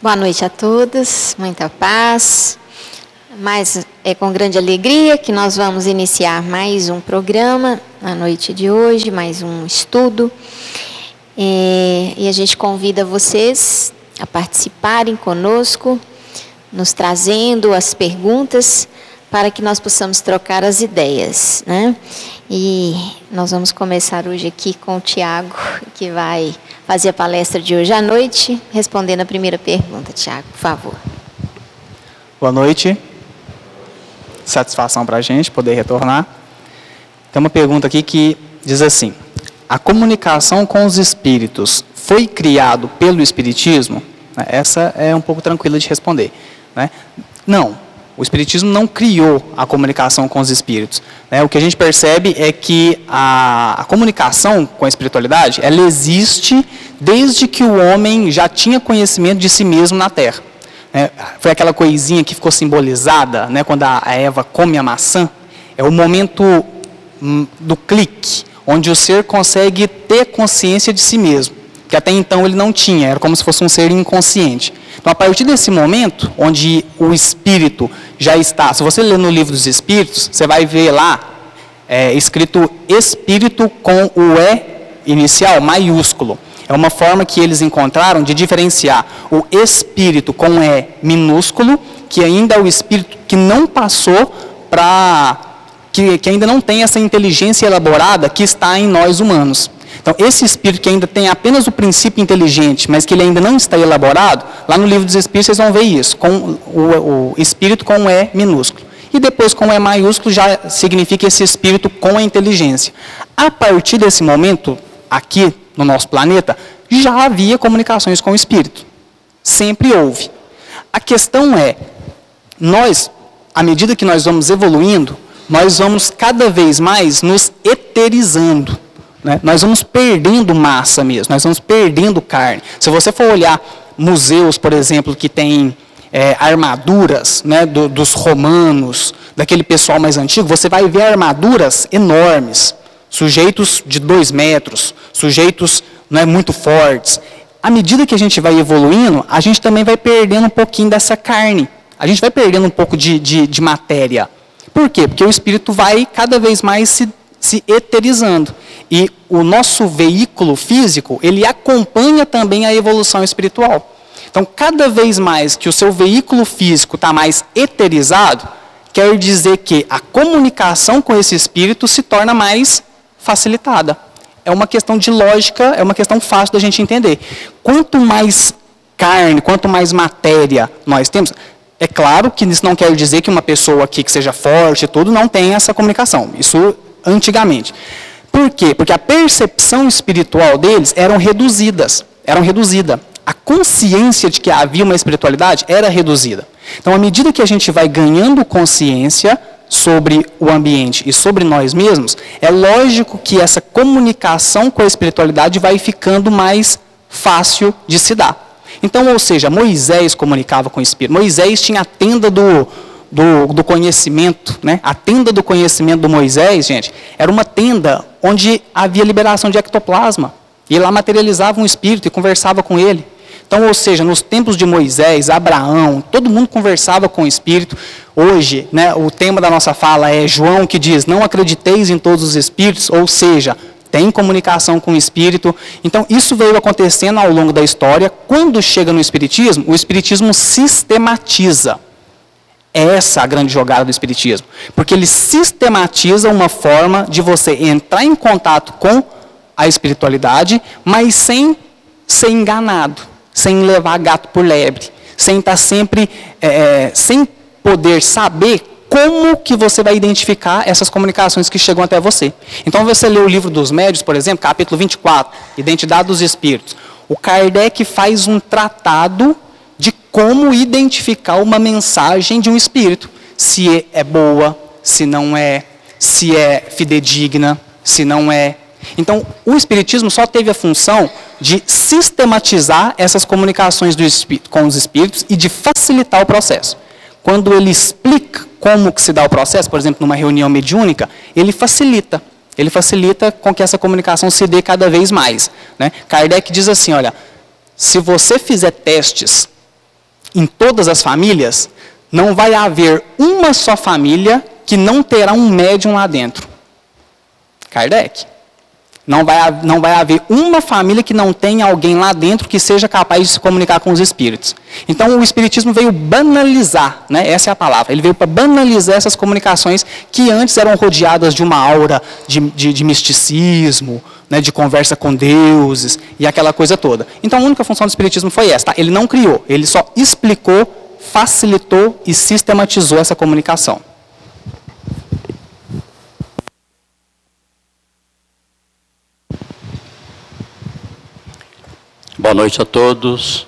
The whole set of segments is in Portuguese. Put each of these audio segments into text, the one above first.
Boa noite a todos, muita paz. Mas é com grande alegria que nós vamos iniciar mais um programa na noite de hoje, mais um estudo. E a gente convida vocês a participarem conosco, nos trazendo as perguntas para que nós possamos trocar as ideias, né? E nós vamos começar hoje aqui com o Tiago, que vai fazer a palestra de hoje à noite, respondendo a primeira pergunta. Tiago, por favor. Boa noite. Satisfação para a gente poder retornar. Tem uma pergunta aqui que diz assim: a comunicação com os espíritos foi criado pelo espiritismo? Essa é um pouco tranquila de responder, né? Não. O Espiritismo não criou a comunicação com os espíritos. O que a gente percebe é que a comunicação com a espiritualidade, ela existe desde que o homem já tinha conhecimento de si mesmo na Terra. Foi aquela coisinha que ficou simbolizada, quando a Eva come a maçã. É o momento do clique, onde o ser consegue ter consciência de si mesmo, que até então ele não tinha, era como se fosse um ser inconsciente. Então, a partir desse momento, onde o espírito já está, se você ler no livro dos espíritos, você vai ver lá, escrito espírito com o E inicial maiúsculo. É uma forma que eles encontraram de diferenciar o espírito com E minúsculo, que ainda é o espírito que não passou para, que ainda não tem essa inteligência elaborada que está em nós humanos. Então, esse espírito que ainda tem apenas o princípio inteligente, mas que ele ainda não está elaborado, lá no livro dos espíritos vocês vão ver isso, com o espírito com o E minúsculo. E depois com o E maiúsculo já significa esse espírito com a inteligência. A partir desse momento, aqui no nosso planeta, já havia comunicações com o espírito. Sempre houve. A questão é, nós, à medida que nós vamos evoluindo, nós vamos cada vez mais nos eterizando. Nós vamos perdendo massa mesmo, nós vamos perdendo carne. Se você for olhar museus, por exemplo, que tem armaduras, dos romanos, daquele pessoal mais antigo, você vai ver armaduras enormes, sujeitos de 2 metros, sujeitos muito fortes. À medida que a gente vai evoluindo, a gente também vai perdendo um pouquinho dessa carne, a gente vai perdendo um pouco de matéria. Por quê? Porque o espírito vai cada vez mais se eterizando. E o nosso veículo físico, ele acompanha também a evolução espiritual. Então, cada vez mais que o seu veículo físico está mais eterizado, quer dizer que a comunicação com esse espírito se torna mais facilitada. É uma questão de lógica, é uma questão fácil da gente entender. Quanto mais carne, quanto mais matéria nós temos, é claro que isso não quer dizer que uma pessoa aqui que seja forte e tudo não tem essa comunicação. Isso antigamente. Por quê? Porque a percepção espiritual deles era reduzida. A consciência de que havia uma espiritualidade era reduzida. Então, à medida que a gente vai ganhando consciência sobre o ambiente e sobre nós mesmos, é lógico que essa comunicação com a espiritualidade vai ficando mais fácil de se dar. Então, ou seja, Moisés comunicava com o espírito. Moisés tinha a tenda do conhecimento, A tenda do conhecimento do Moisés, gente, era uma tenda onde havia liberação de ectoplasma. E lá materializava um espírito e conversava com ele. Então, ou seja, nos tempos de Moisés, Abraão, todo mundo conversava com o espírito. Hoje, o tema da nossa fala é João, que diz: não acrediteis em todos os espíritos, ou seja, tem comunicação com o espírito. Então, isso veio acontecendo ao longo da história. Quando chega no espiritismo, o espiritismo sistematiza. Essa é a grande jogada do espiritismo. Porque ele sistematiza uma forma de você entrar em contato com a espiritualidade, mas sem ser enganado, sem levar gato por lebre, sem estar sempre, sem poder saber como que você vai identificar essas comunicações que chegam até você. Então, você lê o livro dos médiuns, por exemplo, capítulo 24, Identidade dos Espíritos. O Kardec faz um tratado de como identificar uma mensagem de um espírito. Se é boa, se não é, se é fidedigna, se não é. Então, o espiritismo só teve a função de sistematizar essas comunicações do espírito, com os espíritos e de facilitar o processo. Quando ele explica como que se dá o processo, por exemplo, numa reunião mediúnica, ele facilita. Ele facilita com que essa comunicação se dê cada vez mais. Kardec diz assim, olha, se você fizer testes em todas as famílias, não vai haver uma só família que não terá um médium lá dentro. Kardec. Não vai haver uma família que não tenha alguém lá dentro que seja capaz de se comunicar com os espíritos. Então o espiritismo veio banalizar, né? Essa é a palavra, ele veio para banalizar essas comunicações que antes eram rodeadas de uma aura de misticismo, né? De conversa com deuses e aquela coisa toda. Então a única função do espiritismo foi essa, tá? Ele não criou, ele só explicou, facilitou e sistematizou essa comunicação. Boa noite a todos,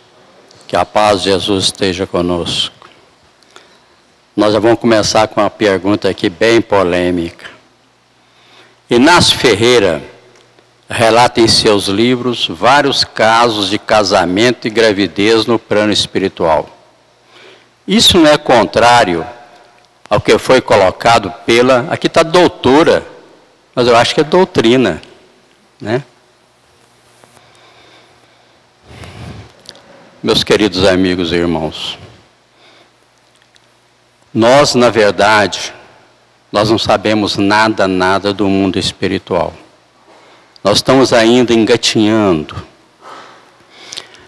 que a paz de Jesus esteja conosco. Nós já vamos começar com uma pergunta aqui bem polêmica. Inácio Ferreira relata em seus livros vários casos de casamento e gravidez no plano espiritual. Isso não é contrário ao que foi colocado pela... Aqui está doutora, mas eu acho que é doutrina, né? Meus queridos amigos e irmãos, nós, na verdade, nós não sabemos nada do mundo espiritual. Nós estamos ainda engatinhando.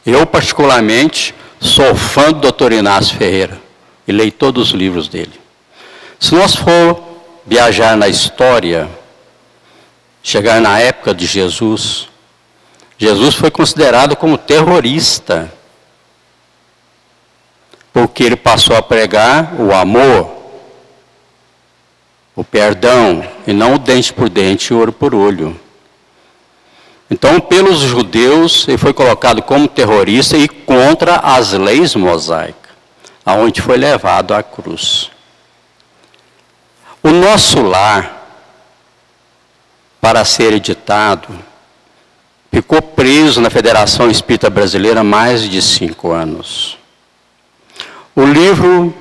Eu, particularmente, sou fã do Dr. Inácio Ferreira e leio todos os livros dele. Se nós for viajar na história, chegar na época de Jesus, Jesus foi considerado como terrorista, porque ele passou a pregar o amor, o perdão, e não o dente por dente e olho por olho. Então, pelos judeus, ele foi colocado como terrorista e contra as leis mosaicas, aonde foi levado à cruz. O nosso lar, para ser editado, ficou preso na Federação Espírita Brasileira há mais de 5 anos. O livro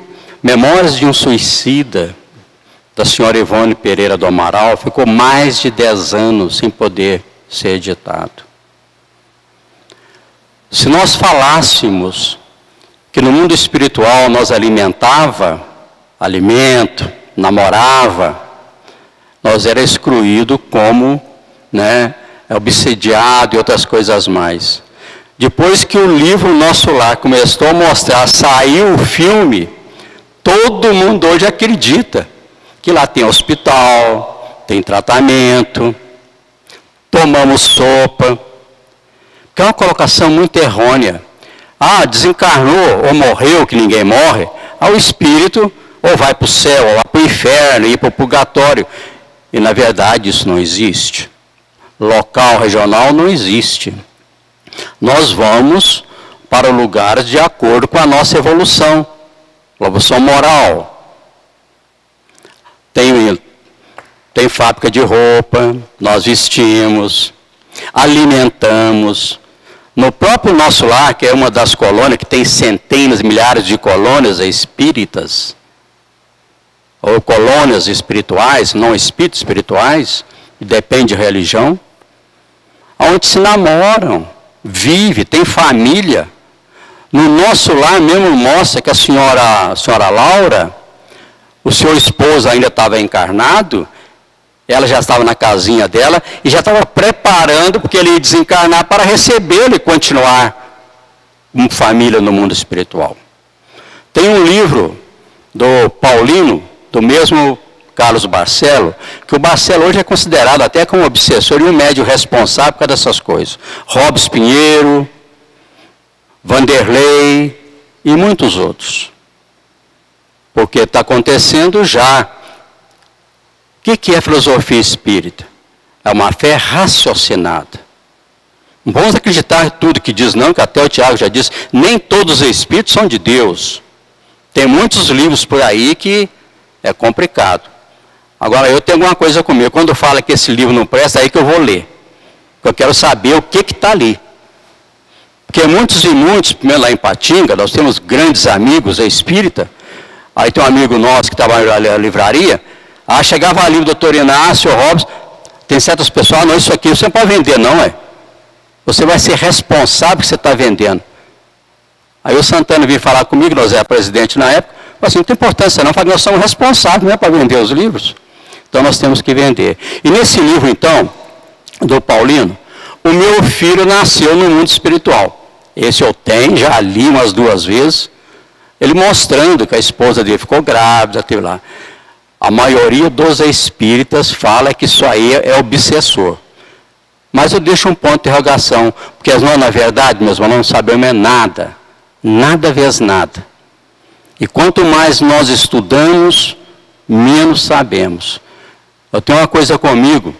Memórias de um Suicida, da senhora Ivone Pereira do Amaral, ficou mais de 10 anos sem poder ser editado. Se nós falássemos que no mundo espiritual nós alimento, namorava, nós era excluído como, né, obsediado e outras coisas mais. Depois que o livro Nosso Lar começou a mostrar, saiu o filme, todo mundo hoje acredita que lá tem hospital, tem tratamento, tomamos sopa. Que é uma colocação muito errônea. Ah, desencarnou ou morreu, que ninguém morre. Ah, o espírito ou vai para o céu, ou vai para o inferno, ir para o purgatório. E na verdade isso não existe. Local, regional não existe. Nós vamos para lugares de acordo com a nossa evolução moral. Tem fábrica de roupa, nós vestimos, alimentamos. No próprio Nosso Lar, que é uma das colônias, que tem centenas, milhares de colônias espíritas, ou colônias espirituais, não espíritos espirituais, depende de religião, onde se namoram, vive, tem família. No Nosso Lar mesmo mostra que a senhora Laura, o seu esposo ainda estava encarnado, ela já estava na casinha dela e já estava preparando, porque ele ia desencarnar para recebê-lo e continuar com família no mundo espiritual. Tem um livro do Paulino, do mesmo Carlos Barcelo, que o Barcelo hoje é considerado até como obsessor e um médium responsável por causa dessas coisas. Robes Pinheiro, Vanderlei e muitos outros. Porque está acontecendo já. O que é filosofia espírita? É uma fé raciocinada. Não vamos acreditar em tudo que diz, não, que até o Tiago já disse, nem todos os espíritos são de Deus. Tem muitos livros por aí que é complicado. Agora, eu tenho alguma coisa comigo. Quando fala que esse livro não presta, é aí que eu vou ler. Porque eu quero saber o que está ali. Porque muitos e muitos, primeiro lá em Patinga, nós temos grandes amigos espírita. Aí tem um amigo nosso que trabalha na livraria. Aí chegava ali o doutor Inácio, o Robson. Tem certas pessoas, não, isso aqui você não pode vender, não é? Você vai ser responsável que você está vendendo. Aí o Santana veio falar comigo, nós era presidente na época, falou assim, não tem importância não, nós somos responsáveis, não é para vender os livros. Então nós temos que vender. E nesse livro, então, do Paulino, o meu filho nasceu no mundo espiritual. Esse eu tenho, já li umas 2 vezes, ele mostrando que a esposa dele ficou grávida, teve lá. A maioria dos espíritas fala que isso aí é obsessor. Mas eu deixo um ponto de interrogação, porque nós, na verdade, meus irmãos, não sabemos nada. Nada vez nada. E quanto mais nós estudamos, menos sabemos. Eu tenho uma coisa comigo,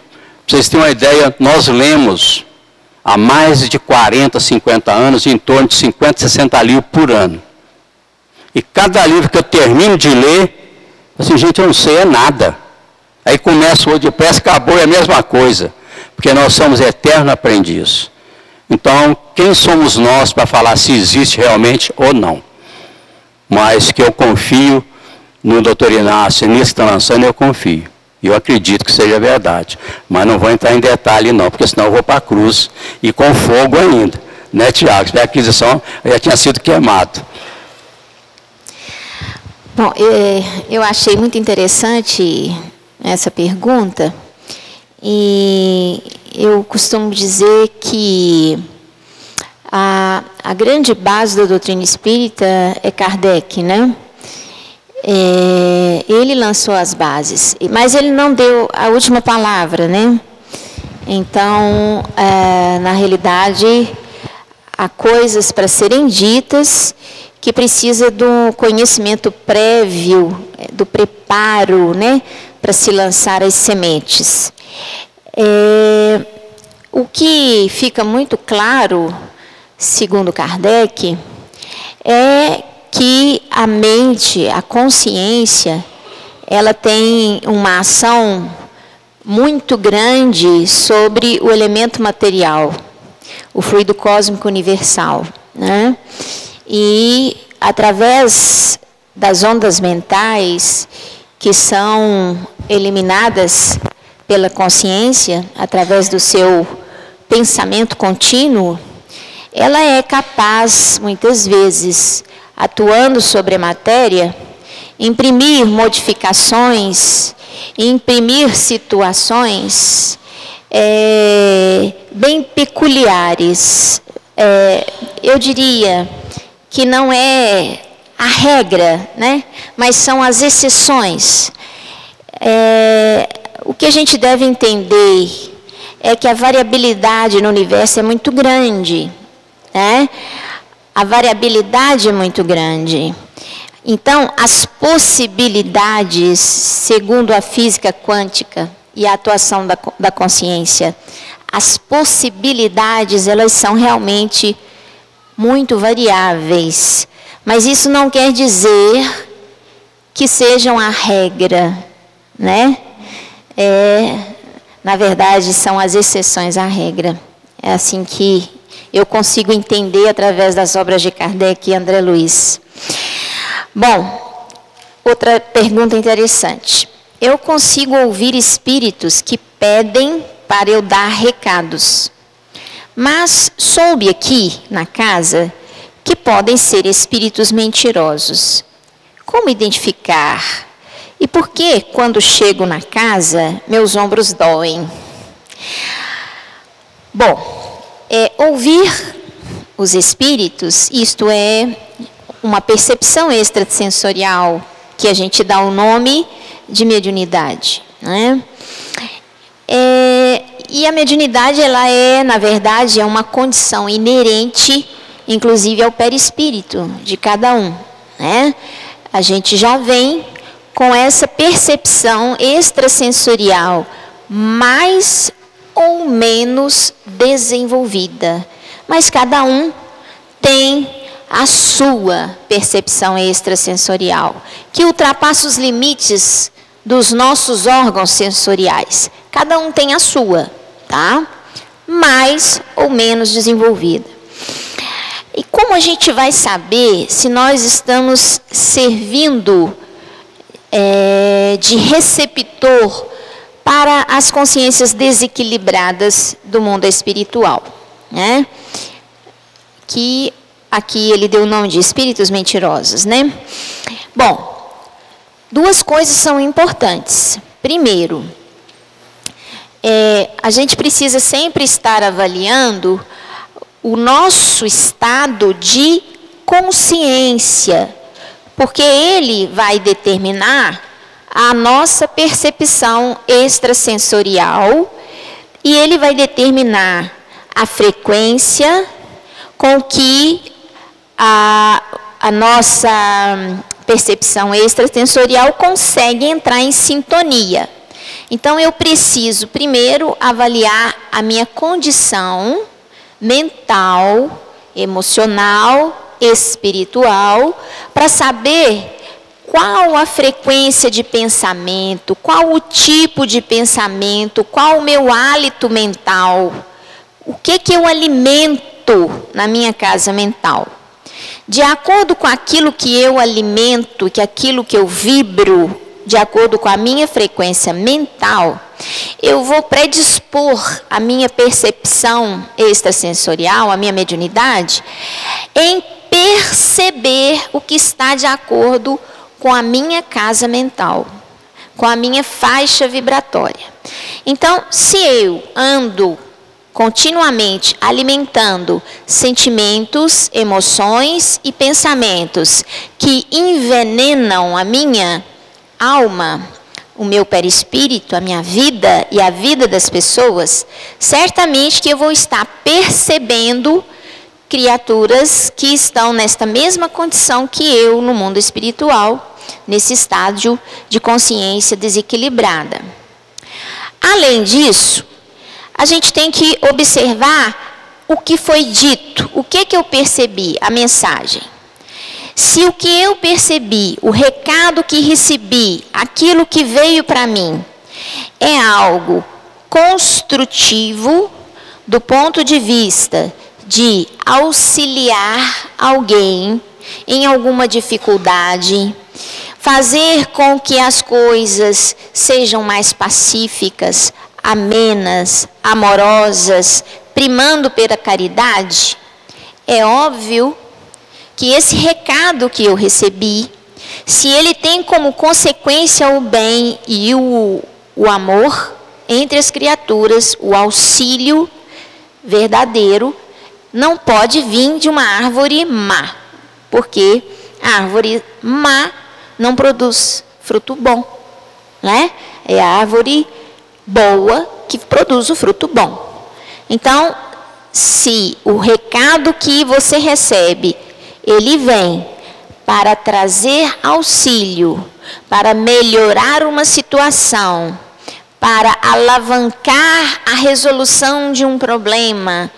para vocês terem uma ideia, nós lemos há mais de 40, 50 anos, em torno de 50, 60 livros por ano. E cada livro que eu termino de ler, assim, gente, eu não sei é nada. Aí começa o outro, parece que acabou, é a mesma coisa. Porque nós somos eternos aprendizes. Então, quem somos nós para falar se existe realmente ou não? Mas que eu confio no doutor Inácio, nisso que está lançando, eu confio. E eu acredito que seja verdade. Mas não vou entrar em detalhe não, porque senão eu vou para a cruz e com fogo ainda. Né, Tiago? Se a aquisição já tinha sido queimado. Bom, eu achei muito interessante essa pergunta. E eu costumo dizer que a grande base da doutrina espírita é Kardec, né? Ele lançou as bases, mas ele não deu a última palavra, né? Então, na realidade, há coisas para serem ditas que precisa do conhecimento prévio, do preparo, né? Para se lançar as sementes. O que fica muito claro, segundo Kardec, é que a mente, a consciência, ela tem uma ação muito grande sobre o elemento material, o fluido cósmico universal, né? E através das ondas mentais que são eliminadas pela consciência, através do seu pensamento contínuo, ela é capaz, muitas vezes, atuando sobre a matéria, imprimir modificações, imprimir situações bem peculiares. Eu diria que não é a regra, né? Mas são as exceções. O que a gente deve entender é que a variabilidade no universo é muito grande, né? A variabilidade é muito grande. Então, as possibilidades, segundo a física quântica e a atuação da consciência, as possibilidades, elas são realmente muito variáveis. Mas isso não quer dizer que sejam a regra, né? Na verdade, são as exceções à regra. É assim que eu consigo entender através das obras de Kardec e André Luiz. Bom, outra pergunta interessante. Eu consigo ouvir espíritos que pedem para eu dar recados, mas soube aqui na casa que podem ser espíritos mentirosos. Como identificar? E por que, quando chego na casa, meus ombros doem? Bom, ouvir os espíritos, isto é uma percepção extrasensorial, que a gente dá o nome de mediunidade, né? E a mediunidade, ela na verdade, é uma condição inerente, inclusive ao perispírito de cada um, né? A gente já vem com essa percepção extrasensorial mais ou menos desenvolvida, mas cada um tem a sua percepção extrasensorial, que ultrapassa os limites dos nossos órgãos sensoriais. Cada um tem a sua, tá? Mais ou menos desenvolvida. E como a gente vai saber se nós estamos servindo de receptor para as consciências desequilibradas do mundo espiritual, né? Que aqui ele deu o nome de espíritos mentirosos, né? Bom, duas coisas são importantes. Primeiro, a gente precisa sempre estar avaliando o nosso estado de consciência, porque ele vai determinar a nossa percepção extrasensorial e ele vai determinar a frequência com que a nossa percepção extrasensorial consegue entrar em sintonia. Então, eu preciso primeiro avaliar a minha condição mental, emocional, espiritual, para saber qual a frequência de pensamento, qual o tipo de pensamento, qual o meu hálito mental, o que eu alimento na minha casa mental. De acordo com aquilo que eu alimento, que aquilo que eu vibro, de acordo com a minha frequência mental, eu vou predispor a minha percepção extrasensorial, a minha mediunidade, em perceber o que está de acordo com a minha casa mental, com a minha faixa vibratória. Então, se eu ando continuamente alimentando sentimentos, emoções e pensamentos que envenenam a minha alma, o meu perispírito, a minha vida e a vida das pessoas, certamente que eu vou estar percebendo criaturas que estão nesta mesma condição que eu no mundo espiritual, nesse estágio de consciência desequilibrada. Além disso, a gente tem que observar o que foi dito, o que eu percebi, a mensagem. Se o que eu percebi, o recado que recebi, aquilo que veio para mim, é algo construtivo do ponto de vista de auxiliar alguém em alguma dificuldade, fazer com que as coisas sejam mais pacíficas, amenas, amorosas, primando pela caridade, é óbvio que esse recado que eu recebi, se ele tem como consequência o bem e o amor entre as criaturas, o auxílio verdadeiro, não pode vir de uma árvore má, porque a árvore má não produz fruto bom, né? É a árvore boa que produz o fruto bom. Então, se o recado que você recebe, ele vem para trazer auxílio, para melhorar uma situação, para alavancar a resolução de um problema,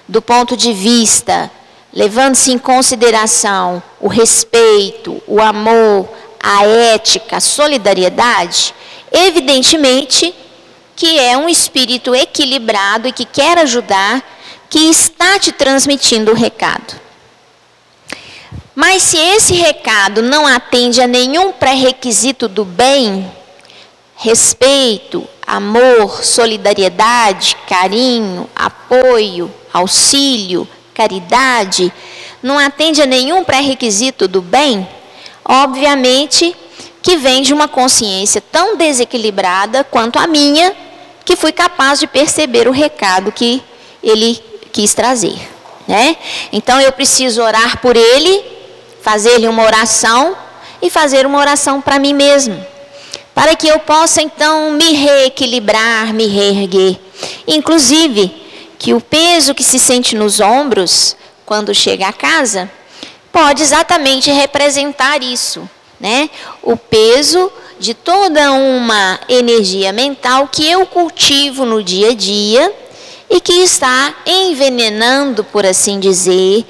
do ponto de vista, levando-se em consideração o respeito, o amor, a ética, a solidariedade, evidentemente que é um espírito equilibrado e que quer ajudar, que está te transmitindo o recado. Mas se esse recado não atende a nenhum pré-requisito do bem, respeito, amor, solidariedade, carinho, apoio, auxílio, caridade, não atende a nenhum pré-requisito do bem, obviamente que vem de uma consciência tão desequilibrada quanto a minha, que fui capaz de perceber o recado que ele quis trazer, né? Então eu preciso orar por ele, fazer-lhe uma oração e fazer uma oração para mim mesmo, para que eu possa então me reequilibrar, me reerguer. Inclusive, que o peso que se sente nos ombros quando chega a casa pode exatamente representar isso, né? O peso de toda uma energia mental que eu cultivo no dia a dia e que está envenenando, por assim dizer,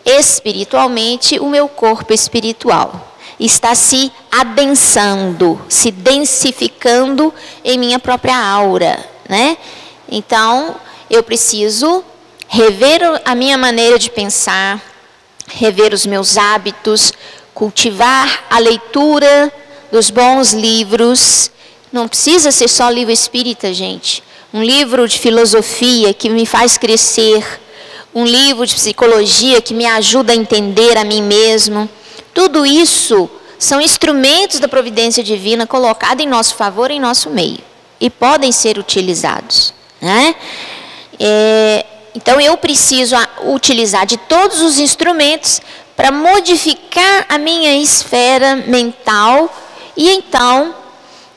espiritualmente o meu corpo espiritual. Está se adensando, se densificando em minha própria aura, né? Então, eu preciso rever a minha maneira de pensar, rever os meus hábitos, cultivar a leitura dos bons livros. Não precisa ser só livro espírita, gente. Um livro de filosofia que me faz crescer, um livro de psicologia que me ajuda a entender a mim mesmo. Tudo isso são instrumentos da providência divina colocados em nosso favor, em nosso meio. E podem ser utilizados, né? Então eu preciso utilizar de todos os instrumentos para modificar a minha esfera mental e então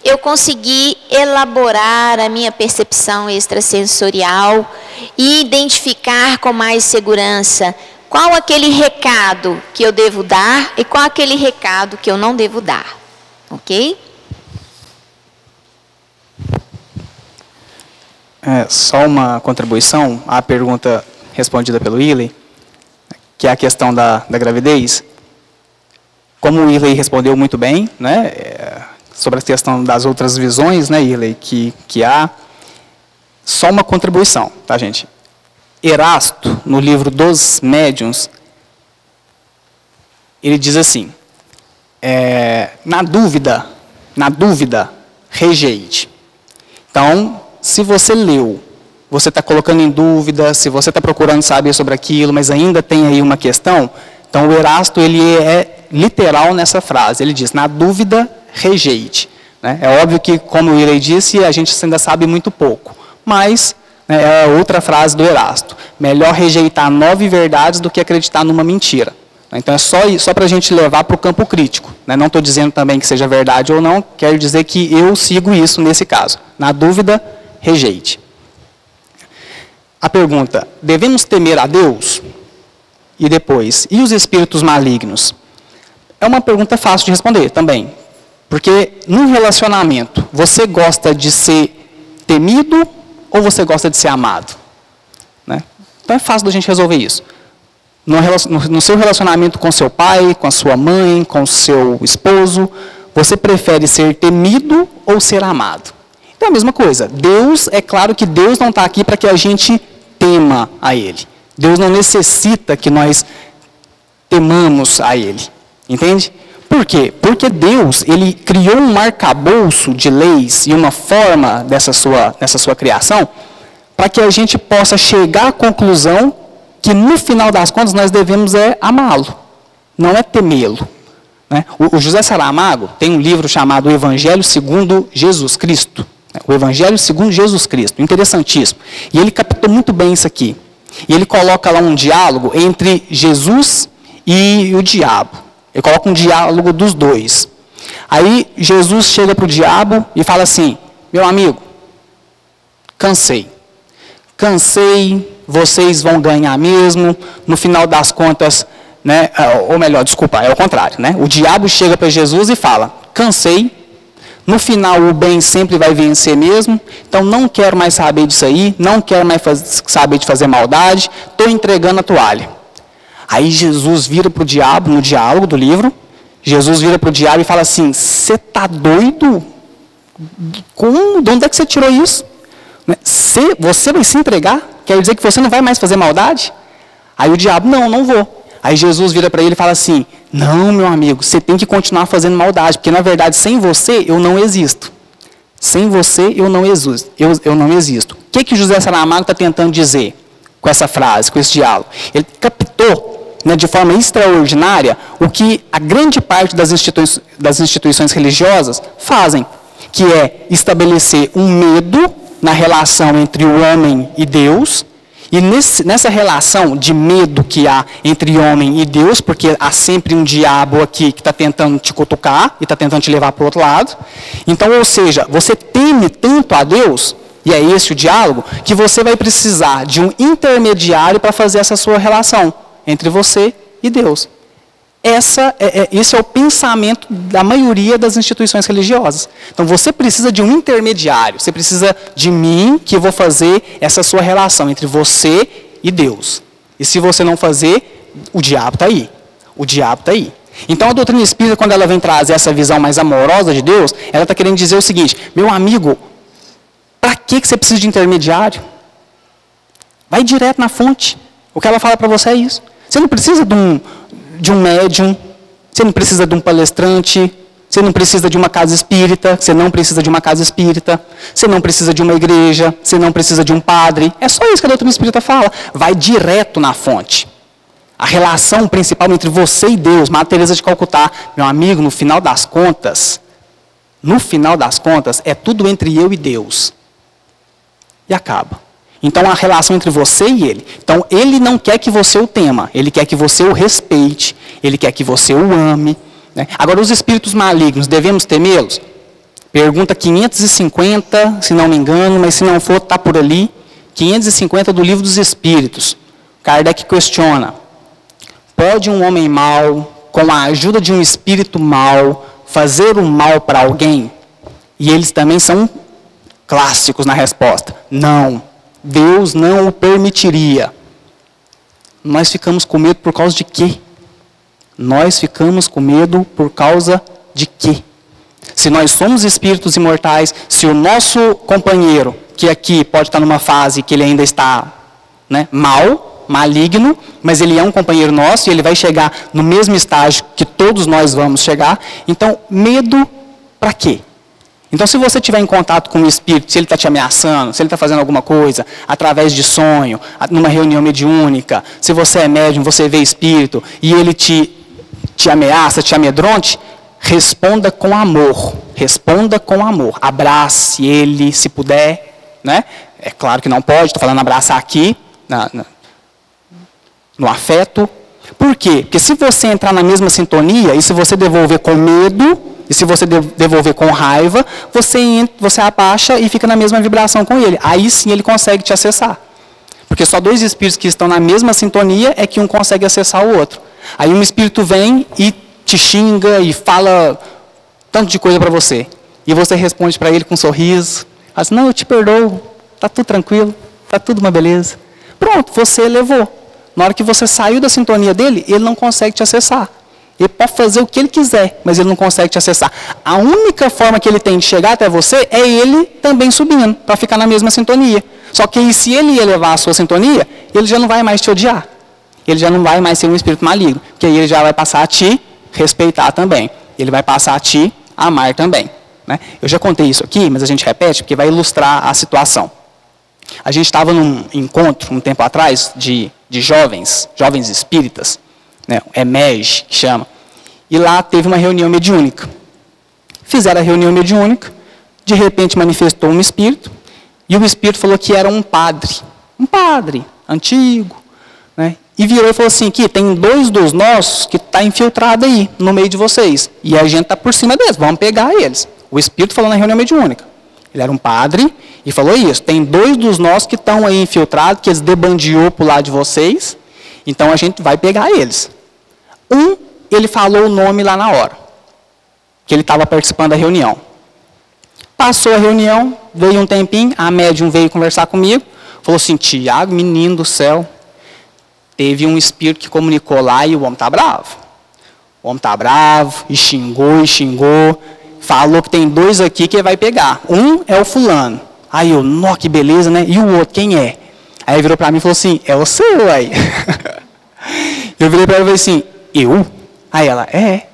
eu conseguir elaborar a minha percepção extrasensorial e identificar com mais segurança qual aquele recado que eu devo dar e qual aquele recado que eu não devo dar, ok? Só uma contribuição à pergunta respondida pelo Willey, que é a questão da gravidez. Como o Willey respondeu muito bem, né, sobre a questão das outras visões, né, Willey, que há, só uma contribuição, tá, gente? Erasto, no livro dos Médiuns, ele diz assim, na dúvida, rejeite. Então, se você leu, você está colocando em dúvida, se você está procurando saber sobre aquilo, mas ainda tem aí uma questão, então o Erasto ele é literal nessa frase, ele diz, na dúvida, rejeite. Né? É óbvio que, como o Willey disse, a gente ainda sabe muito pouco, mas é outra frase do Erasto, melhor rejeitar 9 verdades do que acreditar numa mentira. Então é só para a gente levar para o campo crítico. Né? Não estou dizendo também que seja verdade ou não, quero dizer que eu sigo isso nesse caso. Na dúvida, rejeite. A pergunta, devemos temer a Deus? E depois, e os espíritos malignos? É uma pergunta fácil de responder também. Porque num relacionamento, você gosta de ser temido ou você gosta de ser amado? Né? Então é fácil da gente resolver isso. No seu relacionamento com seu pai, com a sua mãe, com o seu esposo, você prefere ser temido ou ser amado? Então é a mesma coisa. Deus, é claro que Deus não está aqui para que a gente tema a Ele. Deus não necessita que nós temamos a Ele. Entende? Por quê? Porque Deus, Ele criou um arcabouço de leis e uma forma dessa sua criação para que a gente possa chegar à conclusão que no final das contas nós devemos amá-lo, não é temê-lo. Né? O José Saramago tem um livro chamado O Evangelho segundo Jesus Cristo. O Evangelho segundo Jesus Cristo, interessantíssimo. E ele captou muito bem isso aqui. E ele coloca lá um diálogo entre Jesus e o diabo. Ele coloca um diálogo dos dois. Aí Jesus chega para o diabo e fala assim, meu amigo, cansei, vocês vão ganhar mesmo, no final das contas, né, ou melhor, desculpa, é o contrário, né? O diabo chega para Jesus e fala, cansei, no final o bem sempre vai vencer mesmo, então não quero mais saber disso aí, não quero mais saber de fazer maldade, estou entregando a toalha. Aí Jesus vira para o diabo, no diálogo do livro, Jesus vira para o diabo e fala assim, você está doido? De onde é que você tirou isso? Você vai se entregar? Quer dizer que você não vai mais fazer maldade? Aí o diabo, não vou. Aí Jesus vira para ele e fala assim, não, meu amigo, você tem que continuar fazendo maldade, porque na verdade sem você eu não existo. Sem você eu não existo. Eu não existo. O que José Saramago está tentando dizer com essa frase, com esse diálogo? Ele captou, né, de forma extraordinária o que a grande parte das instituições religiosas fazem, que é estabelecer um medo na relação entre o homem e Deus, e nessa relação de medo que há entre homem e Deus, porque há sempre um diabo aqui que está tentando te cutucar e está tentando te levar para o outro lado. Então, ou seja, você teme tanto a Deus, e é esse o diálogo, que você vai precisar de um intermediário para fazer essa sua relação entre você e Deus. Esse é o pensamento da maioria das instituições religiosas. Então você precisa de um intermediário, você precisa de mim que eu vou fazer essa sua relação entre você e Deus. E se você não fazer, o diabo está aí. O diabo está aí. Então a doutrina espírita, quando ela vem trazer essa visão mais amorosa de Deus, ela está querendo dizer o seguinte, meu amigo, para que você precisa de intermediário? Vai direto na fonte. O que ela fala para você é isso. Você não precisa de um médium, você não precisa de um palestrante, Você não precisa de uma casa espírita, você não precisa de uma casa espírita, você não precisa de uma igreja, você não precisa de um padre. É só isso que a doutrina espírita fala. Vai direto na fonte. A relação principal entre você e Deus, Madre Teresa de Calcutá, meu amigo, no final das contas, é tudo entre eu e Deus. E acaba. Então, a relação entre você e ele. Então, ele não quer que você o tema, ele quer que você o respeite, ele quer que você o ame. Né? Agora, os espíritos malignos, devemos temê-los? Pergunta 550, se não me engano, mas se não for, está por ali. 550 do Livro dos Espíritos. Kardec questiona: pode um homem mau, com a ajuda de um espírito mau, fazer o mal para alguém? E eles também são clássicos na resposta: não, Deus não o permitiria. Nós ficamos com medo por causa de quê? Nós ficamos com medo por causa de quê? Se nós somos espíritos imortais, se o nosso companheiro, que aqui pode estar numa fase que ele ainda está, né, maligno, mas ele é um companheiro nosso e ele vai chegar no mesmo estágio que todos nós vamos chegar, então medo para quê? Então, se você estiver em contato com o espírito, se ele está te ameaçando, se ele está fazendo alguma coisa, através de sonho, numa reunião mediúnica, se você é médium, você vê espírito, e ele te ameaça, te amedronte, responda com amor. Responda com amor. Abrace ele, se puder. Né? É claro que não pode, estou falando abraçar aqui, no afeto. Por quê? Porque se você entrar na mesma sintonia, e se você devolver com medo, e se você devolver com raiva, você abaixa e fica na mesma vibração com ele. Aí sim ele consegue te acessar. Porque só dois espíritos que estão na mesma sintonia é que um consegue acessar o outro. Aí um espírito vem e te xinga e fala tanto de coisa para você. E você responde para ele com um sorriso. Fala assim: não, eu te perdoo, está tudo tranquilo, está tudo uma beleza. Pronto, você elevou. Na hora que você saiu da sintonia dele, ele não consegue te acessar. Ele pode fazer o que ele quiser, mas ele não consegue te acessar. A única forma que ele tem de chegar até você é ele também subindo, para ficar na mesma sintonia. Só que se ele elevar a sua sintonia, ele já não vai mais te odiar. Ele já não vai mais ser um espírito maligno, porque aí ele já vai passar a te respeitar também. Ele vai passar a te amar também. Né? Eu já contei isso aqui, mas a gente repete, porque vai ilustrar a situação. A gente estava num encontro, um tempo atrás, de jovens espíritas, né, EMEG, que chama. E lá teve uma reunião mediúnica. Fizeram a reunião mediúnica, de repente manifestou um espírito, e o espírito falou que era um padre antigo, né, e virou e falou assim: que tem 2 dos nossos que está infiltrado aí, no meio de vocês, e a gente está por cima deles, vamos pegar eles. O espírito falou na reunião mediúnica. Ele era um padre, e falou isso: tem 2 dos nossos que estão aí infiltrados, que eles debandiou para o lado de vocês, então a gente vai pegar eles. Ele falou o nome lá na hora, que ele estava participando da reunião. Passou a reunião, veio um tempinho, a médium veio conversar comigo, falou assim: Tiago, menino do céu, teve um espírito que comunicou lá e o homem está bravo. O homem está bravo, e xingou, falou que tem 2 aqui que ele vai pegar. Um é o fulano. Aí eu, nó, que beleza, né? E o outro, quem é? Aí ele virou para mim e falou assim: é o seu, aí. Eu virei para ela e falei assim: eu? Aí ela, é.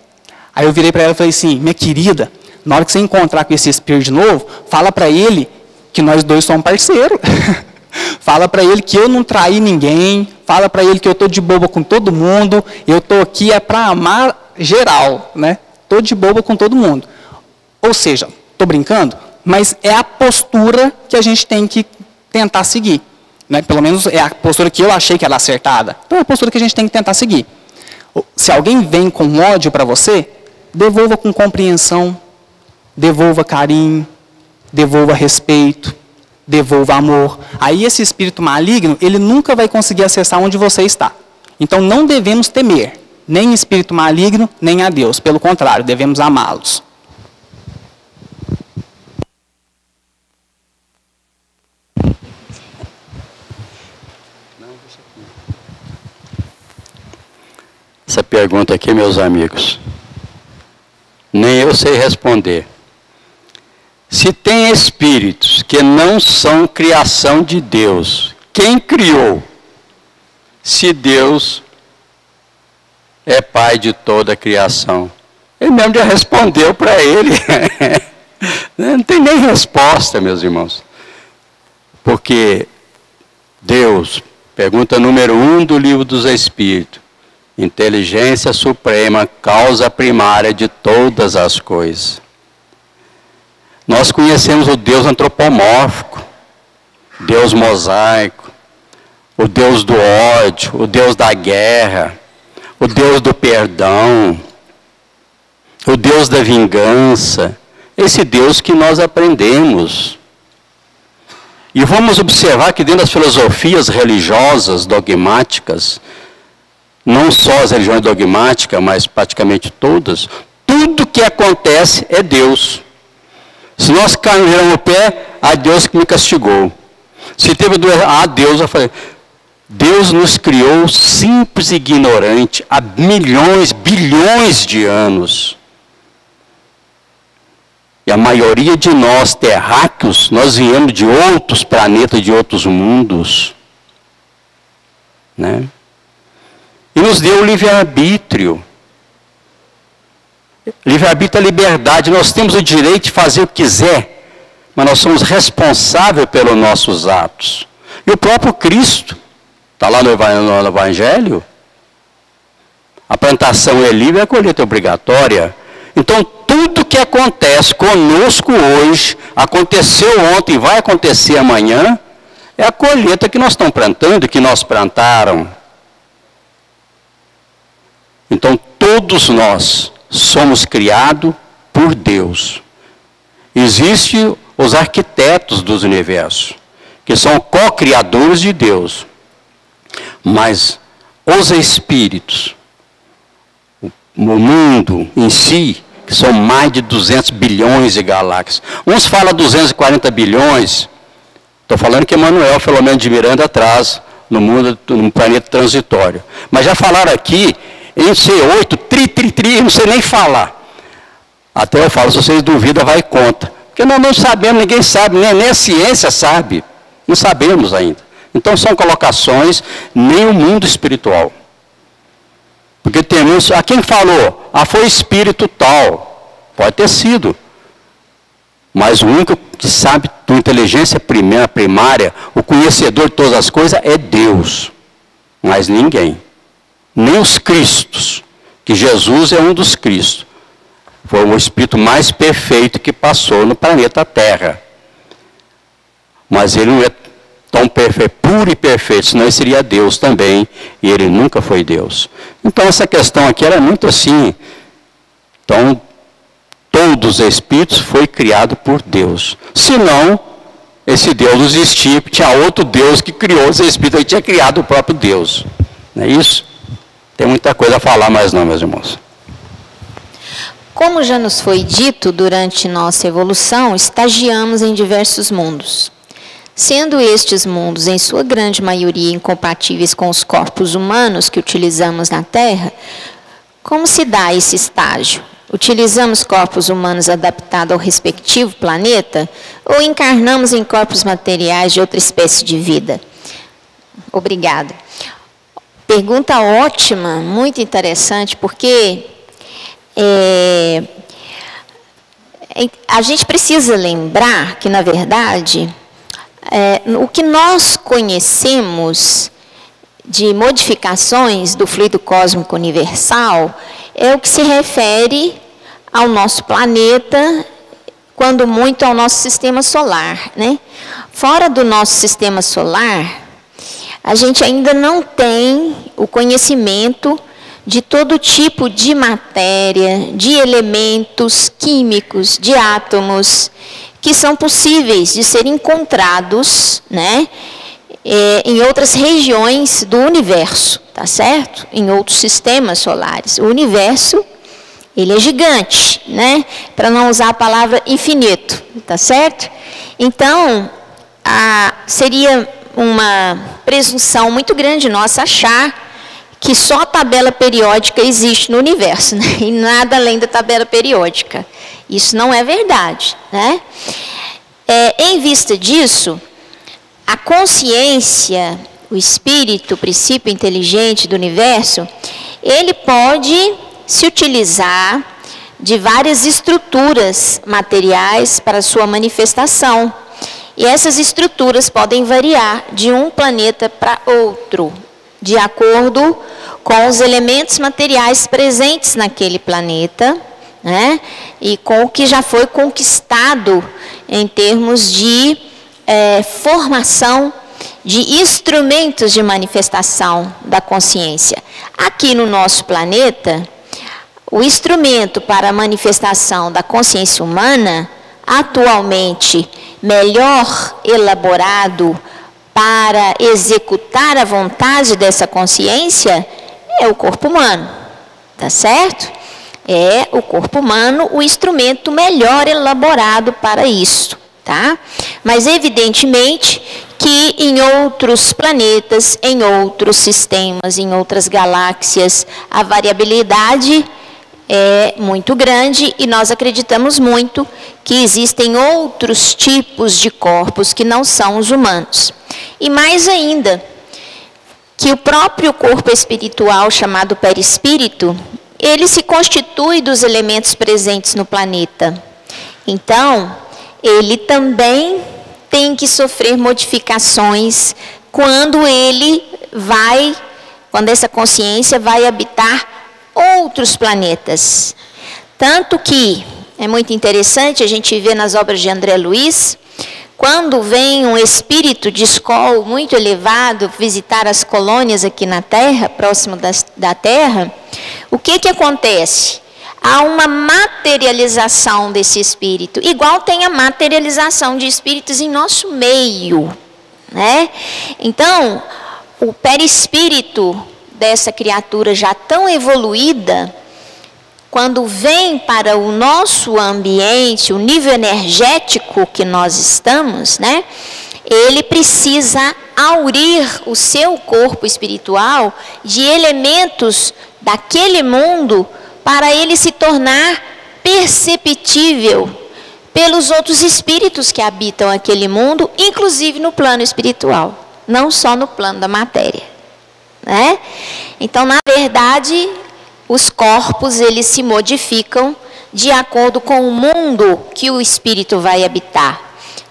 Aí eu virei para ela e falei assim: minha querida, na hora que você encontrar com esse espírito de novo, fala para ele que nós 2 somos parceiros. Fala para ele que eu não traí ninguém, fala para ele que eu estou de boba com todo mundo, eu estou aqui é para amar geral, né? Estou de boba com todo mundo. Ou seja, estou brincando, mas é a postura que a gente tem que tentar seguir. Né? Pelo menos é a postura que eu achei que era acertada. Então é a postura que a gente tem que tentar seguir. Se alguém vem com ódio para você, devolva com compreensão, devolva carinho, devolva respeito, devolva amor. Aí esse espírito maligno, ele nunca vai conseguir acessar onde você está. Então não devemos temer, nem espírito maligno, nem a Deus. Pelo contrário, devemos amá-los. Essa pergunta aqui, meus amigos, nem eu sei responder. Se tem espíritos que não são criação de Deus, quem criou? Se Deus é pai de toda a criação, Ele mesmo já respondeu para ele. Não tem nem resposta, meus irmãos. Porque Deus, pergunta número 1 do livro dos Espíritos, inteligência suprema, causa primária de todas as coisas. Nós conhecemos o Deus antropomórfico, Deus mosaico, o Deus do ódio, o Deus da guerra, o Deus do perdão, o Deus da vingança, esse Deus que nós aprendemos. E vamos observar que dentro das filosofias religiosas, dogmáticas, não só as religiões dogmáticas, mas praticamente todas, tudo que acontece é Deus. Se nós cairmos o pé, a Deus que me castigou. Se teve doença, a Deus, eu falei, Deus nos criou simples e ignorante há milhões, bilhões de anos. E a maioria de nós, terráqueos, nós viemos de outros planetas, de outros mundos. Né? E nos deu o livre-arbítrio. Livre-arbítrio é liberdade. Nós temos o direito de fazer o que quiser, mas nós somos responsáveis pelos nossos atos. E o próprio Cristo, está lá no Evangelho, a plantação é livre, a colheita é obrigatória. Então, tudo que acontece conosco hoje, aconteceu ontem, vai acontecer amanhã, é a colheita que nós estamos plantando, que nós plantaram. Então, todos nós somos criados por Deus. Existem os arquitetos dos universos, que são co-criadores de Deus. Mas os espíritos, o mundo em si, que são mais de 200 bilhões de galáxias. Uns falam 240 bilhões. Estou falando que Emmanuel Filomeno de Miranda traz no mundo, no planeta transitório. Mas já falaram aqui em C8, não sei nem falar. Até eu falo, se vocês duvidam, vai conta. Porque nós não sabemos, ninguém sabe, nem a ciência sabe. Não sabemos ainda. Então são colocações, nem o mundo espiritual. Porque temos, a quem falou? Foi espírito tal. Pode ter sido. Mas o único que sabe da inteligência primária, o conhecedor de todas as coisas é Deus. Mas ninguém. Nem os Cristos. Que Jesus é um dos Cristos. Foi o espírito mais perfeito que passou no planeta Terra. Mas ele não é tão perfeito, puro e perfeito, senão ele seria Deus também, e ele nunca foi Deus. Então essa questão aqui era muito assim. Então, todos os espíritos foi criado por Deus. Senão, esse Deus não existia, tinha outro Deus que criou os espíritos, ele tinha criado o próprio Deus. Não é isso? Tem muita coisa a falar, mas não, meus irmãos. Como já nos foi dito, durante nossa evolução, estagiamos em diversos mundos. Sendo estes mundos, em sua grande maioria, incompatíveis com os corpos humanos que utilizamos na Terra, como se dá esse estágio? Utilizamos corpos humanos adaptados ao respectivo planeta ou encarnamos em corpos materiais de outra espécie de vida? Obrigada. Pergunta ótima, muito interessante, porque a gente precisa lembrar que, na verdade, o que nós conhecemos de modificações do fluido cósmico universal é o que se refere ao nosso planeta, quando muito ao nosso sistema solar, né? Fora do nosso sistema solar, a gente ainda não tem o conhecimento de todo tipo de matéria, de elementos químicos, de átomos, que são possíveis de serem encontrados, né, em outras regiões do universo, tá certo? Em outros sistemas solares. O universo, ele é gigante, né? Para não usar a palavra infinito, tá certo? Então, seria uma presunção muito grande nossa achar que só a tabela periódica existe no universo, né? E nada além da tabela periódica. Isso não é verdade, né? Em vista disso, a consciência, o espírito, o princípio inteligente do universo, ele pode se utilizar de várias estruturas materiais para sua manifestação. E essas estruturas podem variar de um planeta para outro, de acordo com os elementos materiais presentes naquele planeta, né? E com o que já foi conquistado em termos de formação de instrumentos de manifestação da consciência. Aqui no nosso planeta, o instrumento para a manifestação da consciência humana, atualmente melhor elaborado para executar a vontade dessa consciência, é o corpo humano, tá certo? É o corpo humano o instrumento melhor elaborado para isso, tá? Mas evidentemente que em outros planetas, em outros sistemas, em outras galáxias, a variabilidade é muito grande e nós acreditamos muito que existem outros tipos de corpos que não são os humanos. E mais ainda, que o próprio corpo espiritual, chamado perispírito, ele se constitui dos elementos presentes no planeta. Então, ele também tem que sofrer modificações quando essa consciência vai habitar outros planetas. Tanto que é muito interessante a gente ver nas obras de André Luiz, quando vem um espírito de escol muito elevado visitar as colônias aqui na Terra, próximo da Terra, o que acontece? Há uma materialização desse espírito, igual tem a materialização de espíritos em nosso meio, né? Então, o perispírito dessa criatura já tão evoluída, quando vem para o nosso ambiente, o nível energético que nós estamos, né? Ele precisa aurir o seu corpo espiritual de elementos daquele mundo para ele se tornar perceptível pelos outros espíritos que habitam aquele mundo, inclusive no plano espiritual, não só no plano da matéria, né? Então, na verdade, os corpos, eles se modificam de acordo com o mundo que o espírito vai habitar.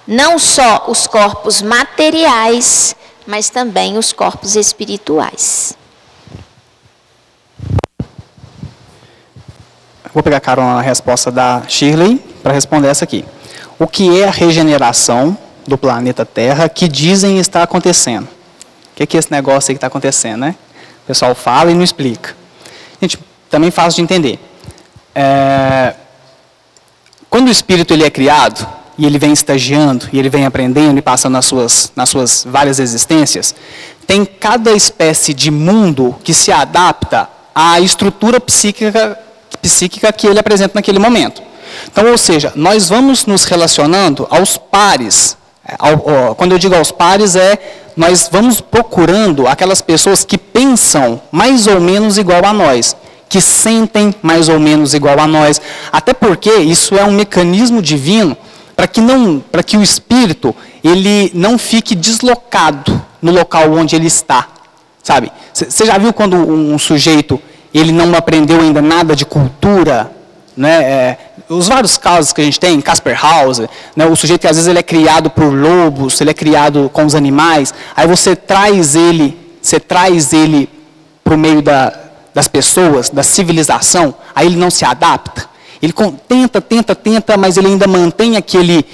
Não só os corpos materiais, mas também os corpos espirituais. Vou pegar carona na resposta da Shirley para responder essa aqui. O que é a regeneração do planeta Terra que dizem estar acontecendo? O que é esse negócio aí que está acontecendo, né? O pessoal fala e não explica. Gente, também fácil de entender. Quando o espírito ele é criado, e ele vem estagiando, e ele vem aprendendo e passando nas suas várias existências, tem cada espécie de mundo que se adapta à estrutura psíquica que ele apresenta naquele momento. Então, ou seja, nós vamos nos relacionando aos pares. Quando eu digo aos pares, nós vamos procurando aquelas pessoas que pensam mais ou menos igual a nós, que sentem mais ou menos igual a nós, até porque isso é um mecanismo divino para que o espírito ele não fique deslocado no local onde ele está, sabe? Você já viu quando um sujeito ele não aprendeu ainda nada de cultura, né? Os vários casos que a gente tem, Casper House, né? O sujeito que às vezes ele é criado por lobos, ele é criado com os animais, aí você traz ele para o meio das pessoas, da civilização, aí ele não se adapta. Ele tenta, mas ele ainda mantém aquele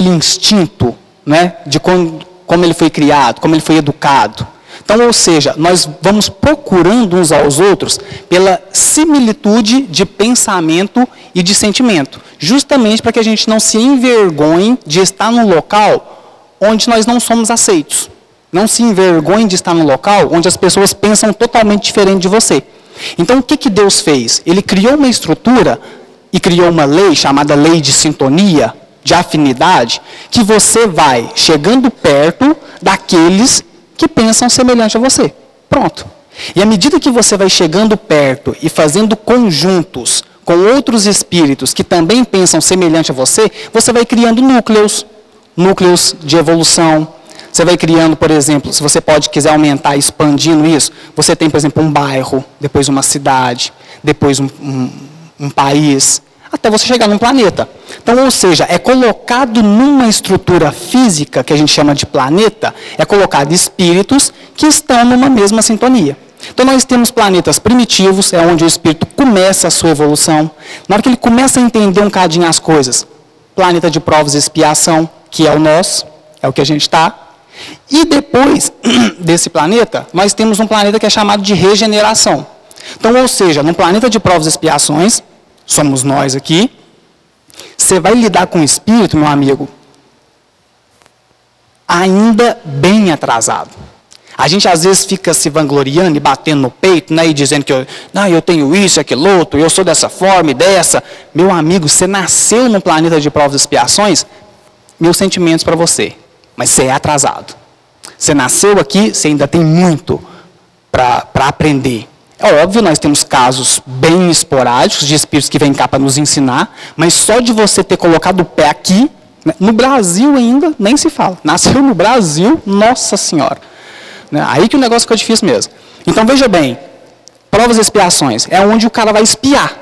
instinto, né, de como ele foi criado, como ele foi educado. Então, ou seja, nós vamos procurando uns aos outros pela similitude de pensamento e de sentimento, justamente para que a gente não se envergonhe de estar num local onde nós não somos aceitos. Não se envergonhe de estar num local onde as pessoas pensam totalmente diferente de você. Então, o que Deus fez? Ele criou uma estrutura e criou uma lei chamada lei de sintonia, de afinidade, que você vai chegando perto daqueles que pensam semelhante a você. Pronto. E à medida que você vai chegando perto e fazendo conjuntos com outros espíritos que também pensam semelhante a você, você vai criando núcleos de evolução. Você vai criando, por exemplo, se você quiser aumentar, expandindo isso, você tem, por exemplo, um bairro, depois uma cidade, depois um país. até você chegar num planeta. Então, ou seja, é colocado numa estrutura física, que a gente chama de planeta, é colocado espíritos que estão numa mesma sintonia. Então, nós temos planetas primitivos, é onde o espírito começa a sua evolução. Na hora que ele começa a entender um cadinho as coisas, planeta de provas e expiação, que é o nosso, é o que a gente está. E depois desse planeta, nós temos um planeta que é chamado de regeneração. Então, ou seja, num planeta de provas e expiações, somos nós aqui, você vai lidar com o espírito, meu amigo, ainda bem atrasado. A gente às vezes fica se vangloriando e batendo no peito, né, e dizendo que eu tenho isso, aquilo outro, eu sou dessa forma e dessa. Meu amigo, você nasceu num planeta de provas e expiações, meus sentimentos para você, mas você é atrasado. Você nasceu aqui, você ainda tem muito para aprender. É óbvio, nós temos casos bem esporádicos de espíritos que vêm cá para nos ensinar, mas só de você ter colocado o pé aqui, né, no Brasil ainda, nem se fala. Nasceu no Brasil, nossa senhora. Né, aí que o negócio ficou difícil mesmo. Então, veja bem, provas e expiações, é onde o cara vai espiar.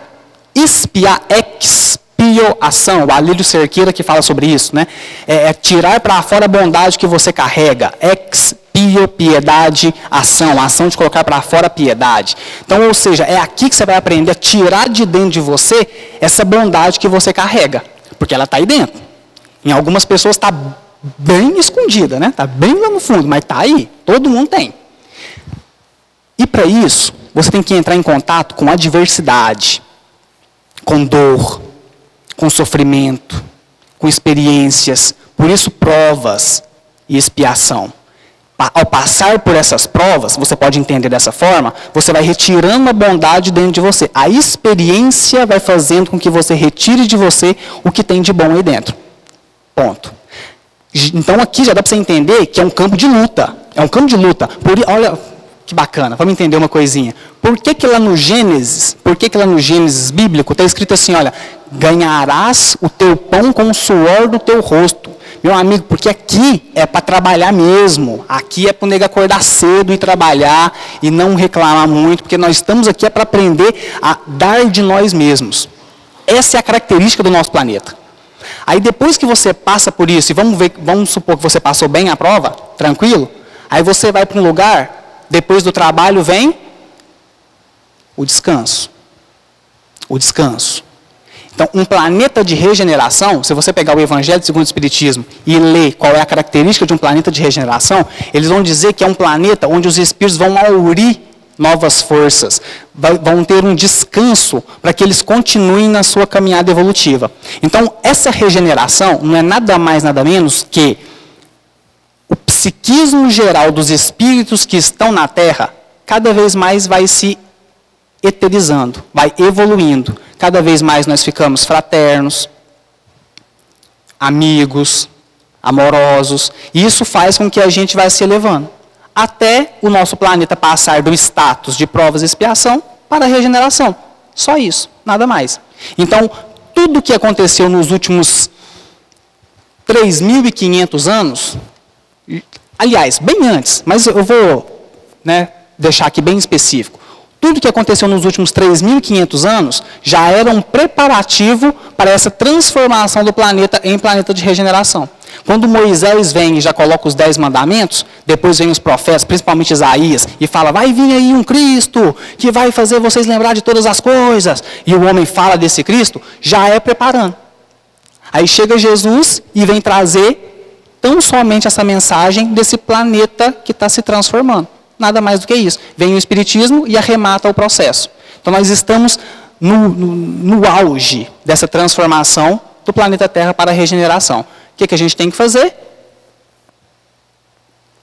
Espiar, expiação, o Alírio Cerqueira que fala sobre isso, né? É tirar para fora a bondade que você carrega, piedade, ação de colocar para fora a piedade. Então, ou seja, é aqui que você vai aprender a tirar de dentro de você essa bondade que você carrega, porque ela está aí dentro. Em algumas pessoas está bem escondida, né? Está bem lá no fundo, mas está aí, todo mundo tem. E para isso, você tem que entrar em contato com adversidade, com dor, com sofrimento, com experiências, por isso provas e expiação. Ao passar por essas provas, você pode entender dessa forma, você vai retirando a bondade dentro de você. A experiência vai fazendo com que você retire de você o que tem de bom aí dentro. Ponto. Então aqui já dá para você entender que é um campo de luta. É um campo de luta. Olha que bacana, vamos entender uma coisinha. Por que lá no Gênesis bíblico está escrito assim, olha, ganharás o teu pão com o suor do teu rosto. Meu amigo, porque aqui é para trabalhar mesmo. Aqui é para o nego acordar cedo e trabalhar e não reclamar muito, porque nós estamos aqui para aprender a dar de nós mesmos. Essa é a característica do nosso planeta. Aí depois que você passa por isso, e vamos supor que você passou bem a prova, tranquilo, aí você vai para um lugar, depois do trabalho vem o descanso. O descanso. Então, um planeta de regeneração, se você pegar o Evangelho segundo o Espiritismo e ler qual é a característica de um planeta de regeneração, eles vão dizer que é um planeta onde os espíritos vão aurir novas forças, vão ter um descanso para que eles continuem na sua caminhada evolutiva. Então, essa regeneração não é nada mais, nada menos que o psiquismo geral dos espíritos que estão na Terra, cada vez mais vai se eterizando, vai evoluindo. Cada vez mais nós ficamos fraternos, amigos, amorosos. E isso faz com que a gente vá se elevando. Até o nosso planeta passar do status de provas e expiação para a regeneração. Só isso, nada mais. Então, tudo o que aconteceu nos últimos 3.500 anos, aliás, bem antes, mas eu vou deixar aqui bem específico. Tudo que aconteceu nos últimos 3.500 anos já era um preparativo para essa transformação do planeta em planeta de regeneração. Quando Moisés vem e já coloca os 10 mandamentos, depois vem os profetas, principalmente Isaías, e fala, vai vir aí um Cristo que vai fazer vocês lembrar de todas as coisas. E o homem fala desse Cristo, já é preparando. Aí chega Jesus e vem trazer tão somente essa mensagem desse planeta que está se transformando. Nada mais do que isso. Vem o Espiritismo e arremata o processo. Então nós estamos no auge dessa transformação do planeta Terra para a regeneração. O que a gente tem que fazer?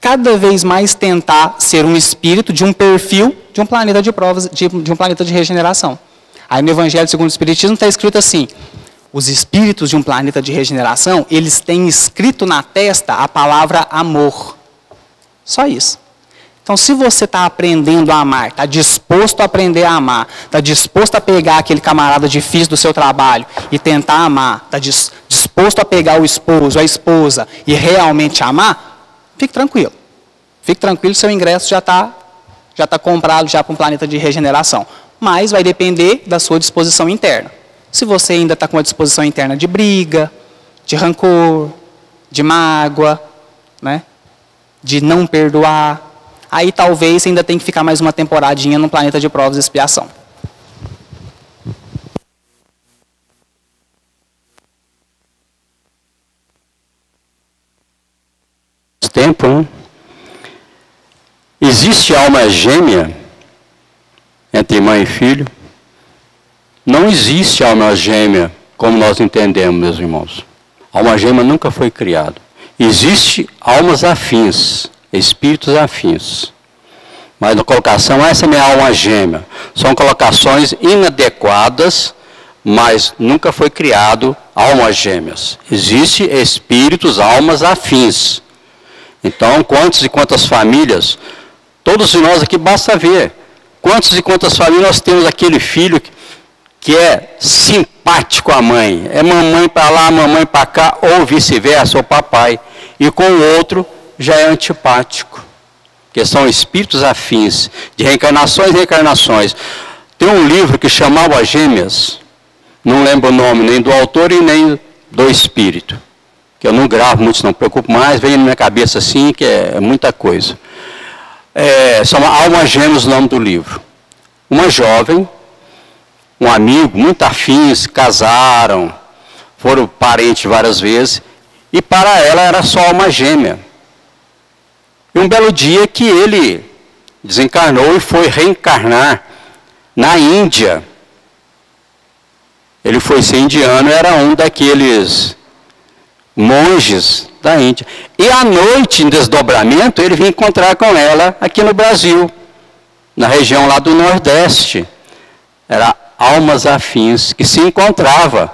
Cada vez mais tentar ser um espírito de um perfil de um planeta de provas, de um planeta de regeneração. Aí no Evangelho segundo o Espiritismo está escrito assim, os espíritos de um planeta de regeneração, eles têm escrito na testa a palavra amor. Só isso. Então, se você está aprendendo a amar, está disposto a aprender a amar, está disposto a pegar aquele camarada difícil do seu trabalho e tentar amar, está disposto a pegar o esposo, a esposa e realmente amar, fique tranquilo. Fique tranquilo, seu ingresso já está comprado já para um planeta de regeneração. Mas vai depender da sua disposição interna. Se você ainda está com uma disposição interna de briga, de rancor, de mágoa, né? De não perdoar, aí talvez ainda tem que ficar mais uma temporadinha no planeta de provas e expiação. Tempo, né? Existe alma gêmea entre mãe e filho? Não existe alma gêmea como nós entendemos, meus irmãos. Alma gêmea nunca foi criado. Existe almas afins, espíritos afins. Mas na colocação, essa é minha alma gêmea. São colocações inadequadas, mas nunca foi criado almas gêmeas. Existe espíritos, almas afins. Então, quantas e quantas famílias, todos nós aqui basta ver, quantas e quantas famílias nós temos aquele filho que é simpático à mãe, é mamãe para lá, mamãe para cá, ou vice-versa, ou papai, e com o outro já é antipático, que são espíritos afins, de reencarnações e reencarnações. Tem um livro que chamava Gêmeas, não lembro o nome nem do autor e nem do espírito, que eu não gravo muito, não me preocupo mais, vem na minha cabeça assim, que é muita coisa. São Almas Gêmeas o nome do livro. Uma jovem, um amigo, muito afins, casaram, foram parentes várias vezes, e para ela era só alma gêmea. E um belo dia que ele desencarnou e foi reencarnar na Índia. Ele foi ser indiano, era um daqueles monges da Índia. E à noite, em desdobramento, ele vinha encontrar com ela aqui no Brasil, na região lá do Nordeste. Era almas afins que se encontrava.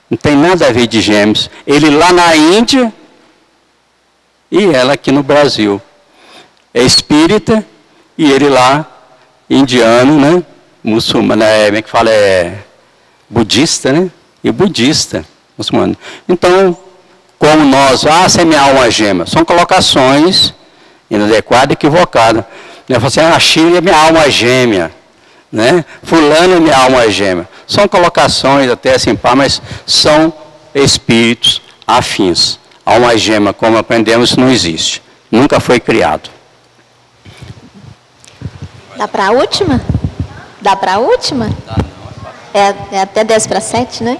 Não tem nada a ver de gêmeos. Ele lá na Índia e ela aqui no Brasil. É espírita e ele lá, indiano, né? Muçulmano, como é que fala? É budista, né? E budista, muçulmano. Então, como nós, essa é minha alma gêmea. São colocações inadequadas e equivocadas. Eu falo assim, a Chile é minha alma gêmea, né? Fulano é minha alma gêmea. São colocações até assim, mas são espíritos afins. Alma gêmea, como aprendemos, não existe. Nunca foi criado. Dá para a última? Dá para a última? É até 6:50, né?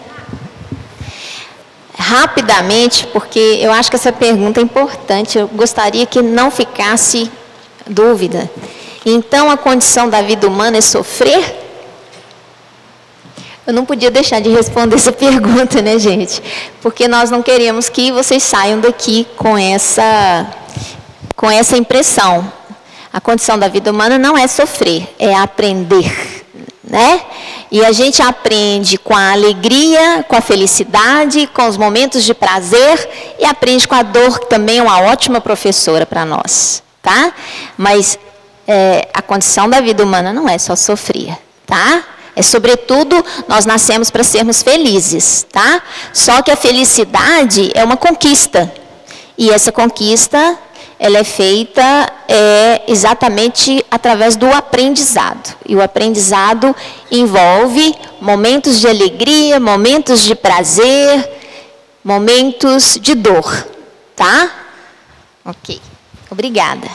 Rapidamente, porque eu acho que essa pergunta é importante, eu gostaria que não ficasse dúvida. Então, a condição da vida humana é sofrer? Eu não podia deixar de responder essa pergunta, né, gente? Porque nós não queremos que vocês saiam daqui com essa impressão. A condição da vida humana não é sofrer, é aprender, né? E a gente aprende com a alegria, com a felicidade, com os momentos de prazer e aprende com a dor, que também é uma ótima professora para nós, tá? Mas a condição da vida humana não é só sofrer, tá? É sobretudo, nós nascemos para sermos felizes, tá? Só que a felicidade é uma conquista. E essa conquista, ela é feita exatamente através do aprendizado. E o aprendizado envolve momentos de alegria, momentos de prazer, momentos de dor, tá? Ok. Obrigada.